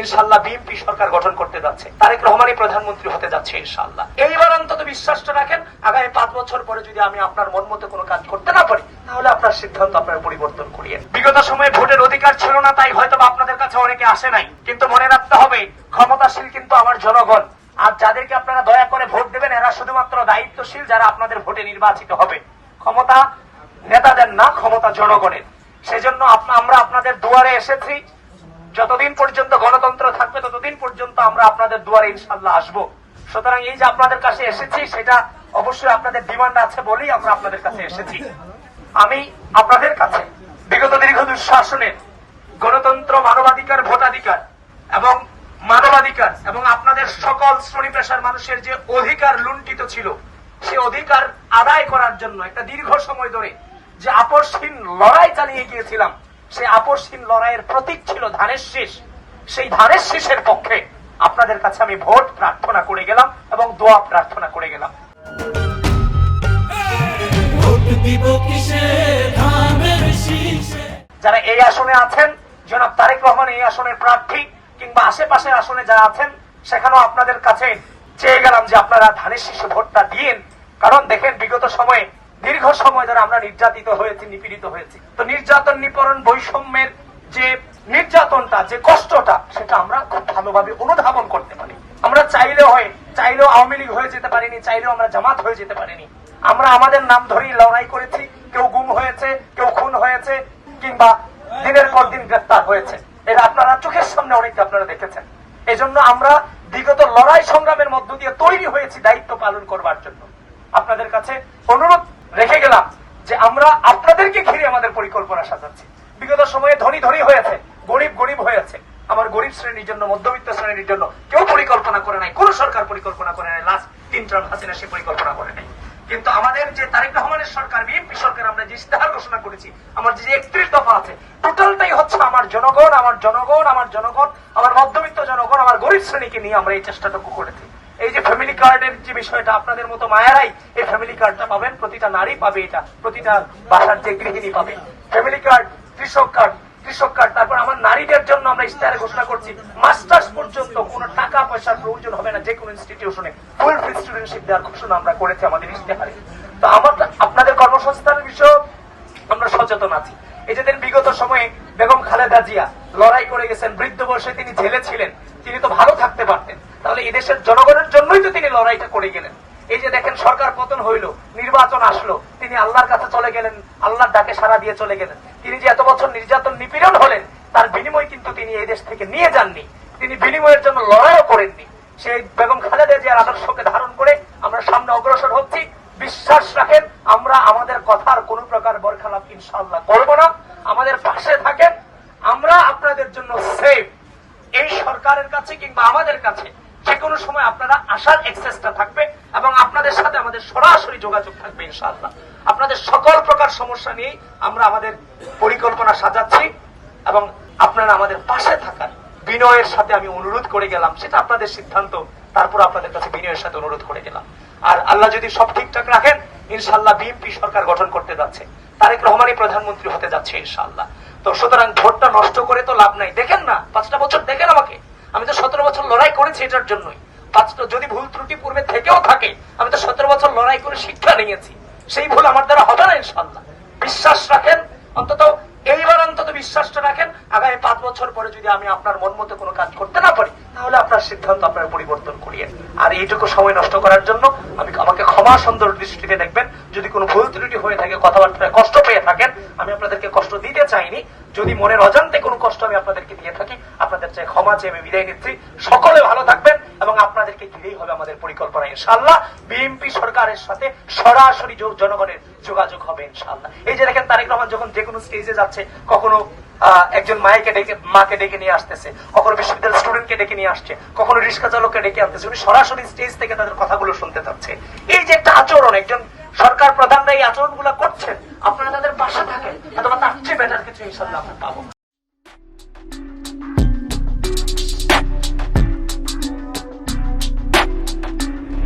ইনশাআল্লাহ বিএনপি সরকার গঠন করতে যাচ্ছে, তারেক রহমানই প্রধানমন্ত্রী হতে যাচ্ছে ইনশাআল্লাহ। এইবার অন্তত বিশ্বাসটা রাখেন, আগামী 5 বছর পরে যদি আমি আপনার মন মতো কোনো কাজ করতে না পারি, তাহলে আপনার সিদ্ধান্ত আপনার পরিবর্তন করিয়েন। বিগত সময়ে ভোটের অধিকার ছিল না, তাই হয়তো আপনাদের কাছে অনেকে আসে নাই, কিন্তু মনে রাখতে হবে ক্ষমতাশীল কিন্তু আমার জনগণ। আর যাদেরকে আপনারা দয়া করে ভোট দেবেন, এরা শুধুমাত্র দায়িত্বশীল যারা আপনাদের ভোটে নির্বাচিত হবে। ক্ষমতা নেতাদের না, ক্ষমতা জনগণের। সেজন্য আমরা আপনাদের দুয়ারে এসেছি। যতদিন পর্যন্ত গণতন্ত্র থাকবে ততদিন পর্যন্ত আমরা আপনাদের দুয়ারে ইনশাআল্লাহ আসবো। সুতরাং এই যে আপনাদের কাছে এসেছি, সেটা অবশ্যই আপনাদের ডিমান্ড আছে বলেই আমরা আপনাদের কাছে এসেছি। আমি আপনাদের কাছে বিগত দীর্ঘ দুঃশাসনের গণতন্ত্র, মানবাধিকার, ভোটাধিকার এবং মানবাধিকার এবং আপনাদের সকল শ্রেণী পেশার মানুষের যে অধিকার লুণ্ঠিত ছিল, সে অধিকার আদায় করার জন্য একটা দীর্ঘ সময় ধরে যে আপোষহীন লড়াই চালিয়ে গিয়েছিলাম, সেই আপোষহীন লড়াইয়ের প্রতীক ছিল ধানের শীষ। সেই ধানের শীষের পক্ষে আপনাদের কাছে আমি ভোট প্রার্থনা করে গেলাম এবং দোয়া প্রার্থনা করে গেলাম। যারা এই আসনে আছেন, জনাব তারেক রহমান এই আসনের প্রার্থী, কিংবা আশেপাশের আসনে যারা আছেন, সেখানেও আপনাদের কাছে চেয়ে গেলাম যে আপনারা ধানের শীষে ভোটটা দিয়েন। কারণ দেখেন, বিগত সময়ে দীর্ঘ সময় ধরে আমরা নির্যাতিত হয়েছি, নিপীড়িত হয়েছি। তো নির্যাতন, নিপীড়ন, বৈষম্যের যে নির্যাতনটা, যে কষ্টটা, সেটা আমরা খুব ভালোভাবে অনুধাবন করতে পারি। আমরা চাইলেও আওয়ামী লীগ হয়ে যেতে পারিনি, চাইলেও আমরা জামাত হয়ে যেতে পারিনি। আমরা আমাদের নাম ধরেই লড়াই করেছি। কেউ গুম হয়েছে, কেউ খুন হয়েছে, কিংবা দিনের পর দিন গ্রেফতার হয়েছে। এটা আপনারা চোখের সামনে অনেকটা আপনারা দেখেছেন। এই জন্য আমরা বিগত লড়াই সংগ্রামের মধ্য দিয়ে তৈরি হয়েছি দায়িত্ব পালন করবার জন্য। আপনাদের কাছে অনুরোধ রেখে গেলাম যে আমরা আপনাদেরকে ঘিরে আমাদের পরিকল্পনা সাজাচ্ছি। বিগত সময়ে ধনী ধনী হয়েছে, গরিব গরিব হয়েছে। আমার গরিব শ্রেণীর জন্য, মধ্যবিত্ত শ্রেণীর জন্য কেউ পরিকল্পনা করে নাই, কোন সরকার পরিকল্পনা করে নাই। লাস্ট 3 টার্ম হাসিনা সে পরিকল্পনা করে নাই। কিন্তু আমাদের যে তারেক রহমানের সরকার, বিএনপি সরকার, আমরা যে ইশতেহার ঘোষণা করেছি, আমার যে 31 দফা আছে, টোটালটাই হচ্ছে আমার জনগণ, আমার জনগণ, আমার জনগণ, আমার মধ্যবিত্ত জনগণ, আমার গরিব শ্রেণীকে নিয়ে আমরা এই চেষ্টাটুকু করেছি। এই যে ফ্যামিলি কার্ডের যে বিষয়টা, আপনাদের মতো মায়েরাই এই ফ্যামিলি কার্ডটা পাবেন, প্রতিটা নারী পাবে, এটা প্রতিটা বাসার যে গৃহিণী পাবে ফ্যামিলি কার্ড, কৃষক কার্ড। তারপর আমার নারীদের জন্য আমরা ইশতেহারে ঘোষণা করছি মাস্টার্স পর্যন্ত কোনো টাকা পয়সার প্রয়োজন হবে না, যে কোনো ইনস্টিটিউশনে ফুল ফ্রি স্টুডেন্টশিপ দেওয়ার ঘোষণা আমরা করেছি আমাদের ইশতেহারে। তো আপনাদের কর্মসংস্থানের বিষয়ে আমরা সচেতন আছি। এই যে বিগত সময়ে বেগম খালেদা জিয়া লড়াই করে গেছেন, বৃদ্ধ বয়সে তিনি জেলে ছিলেন, তিনি তো ভালো থাকতে পারতেন, তাহলে এদেশের জনগণের জন্যই তো তিনি লড়াইটা করে গেলেন। এই যে দেখেন, সরকার পতন হইল, নির্বাচন আসলো, তিনি আল্লাহর কাছে চলে গেলেন, আল্লাহর ডাকে সাড়া দিয়ে চলে গেলেন। তিনি যে এত বছর নির্যাতন, নিপীড়ন হলেন, তার বিনিময় কিন্তু তিনি এই দেশ থেকে নিয়ে যাননি, তিনি বিনিময়ের জন্য লড়াইও করেননি। সেই বেগম খালেদা জিয়ার আদর্শকে ধারণ করে আমরা সামনে অগ্রসর হচ্ছি। বিশ্বাস রাখেন, আমরা আমাদের কথার কোন প্রকার বরখালাপ ইনশাআল্লাহ করব না। আমাদের পাশে থাকেন, আমরা আপনাদের জন্য সেফ। এই সরকারের কাছে কিংবা আমাদের কাছে যে কোনো সময় আপনারা আসার অ্যাক্সেসটা থাকবে এবং আপনাদের সাথে আমাদের সরাসরি যোগাযোগ থাকবে ইনশাআল্লাহ। আপনাদের সকল প্রকার সমস্যা নিয়ে আমরা আমাদের পরিকল্পনা সাজাচ্ছি এবং আপনারা আমাদের পাশে থাকার বিনয়ের সাথে আমি অনুরোধ করে গেলাম। সেটা আপনাদের সিদ্ধান্ত, তারপর আপনাদের কাছে বিনয়ের সাথে অনুরোধ করে গেলাম। আর আল্লাহ যদি সব ঠিকঠাক রাখেন, ইনশাআল্লাহ বিএনপি সরকার গঠন করতে যাচ্ছে, তারেক রহমানই প্রধানমন্ত্রী হতে যাচ্ছে ইনশাআল্লাহ। তো সুতরাং ভোটটা নষ্ট করে তো লাভ নাই। দেখেন না, 5টা বছর দেখেন আমাকে, আমি তো 17 বছর লড়াই করেছি এটার জন্যই। যদি ভুল ত্রুটি পূর্বে থেকেও থাকে, আমি তো 17 বছর লড়াই করে শিক্ষা নিয়েছি, সেই ভুল আমার দ্বারা হবে না ইনশাআল্লাহ। বিশ্বাস রাখেন, অন্তত এইবার অন্তত বিশ্বাসটা রাখেন, আগামী 5 বছর পরে যদি আমি আপনার মন মতো কোনো কাজ করতে না পারি, তাহলে আপনার সিদ্ধান্ত আপনার পরিবর্তন করিয়েন। আর এইটুকু সময় নষ্ট করার জন্য আমাকে ক্ষমা সুন্দর দৃষ্টিতে দেখবেন। যদি কোনো ভুল ত্রুটি হয়ে থাকে, কথাবার্তায় কষ্ট পেয়ে থাকেন, আমি আপনাদেরকে কষ্ট দিতে চাইনি। যদি মনের অজান্তে কোনো কষ্ট আমি আপনাদেরকে দিয়ে থাকি, আপনাদের চাই ক্ষমা চেয়ে আমি বিদায় নিচ্ছি। সকলে ভালো থাকবেন এবং আপনাদেরকে ঘিরেই হবে আমাদের পরিকল্পনা ইনশাআল্লাহ। বিএনপি সরকারের সাথে সরাসরি জনগণের যোগাযোগ হবে ইনশাআল্লাহ। এই যে দেখেন, তারেক রহমান যখন যে কোনো স্টেজে যাচ্ছে, কখনো একজন মাকে ডেকে নিয়ে আসতেছে, কখনো বিশ্ববিদ্যালয়ের স্টুডেন্টকে ডেকে নিয়ে আসছে, কখনো রিক্সা চালককে ডেকে আনতেছে, উনি সরাসরি স্টেজ থেকে তাদের কথাগুলো শুনতে চাচ্ছে। এই যে একটা আচরণ, একজন সরকার প্রধানরা এই আচরণ গুলা করছেন, আপনারা তাদের পাশে থাকেন, অথবা তার চেয়ে বেটার কিছু ইনশাআল্লাহ আমরা পাবো।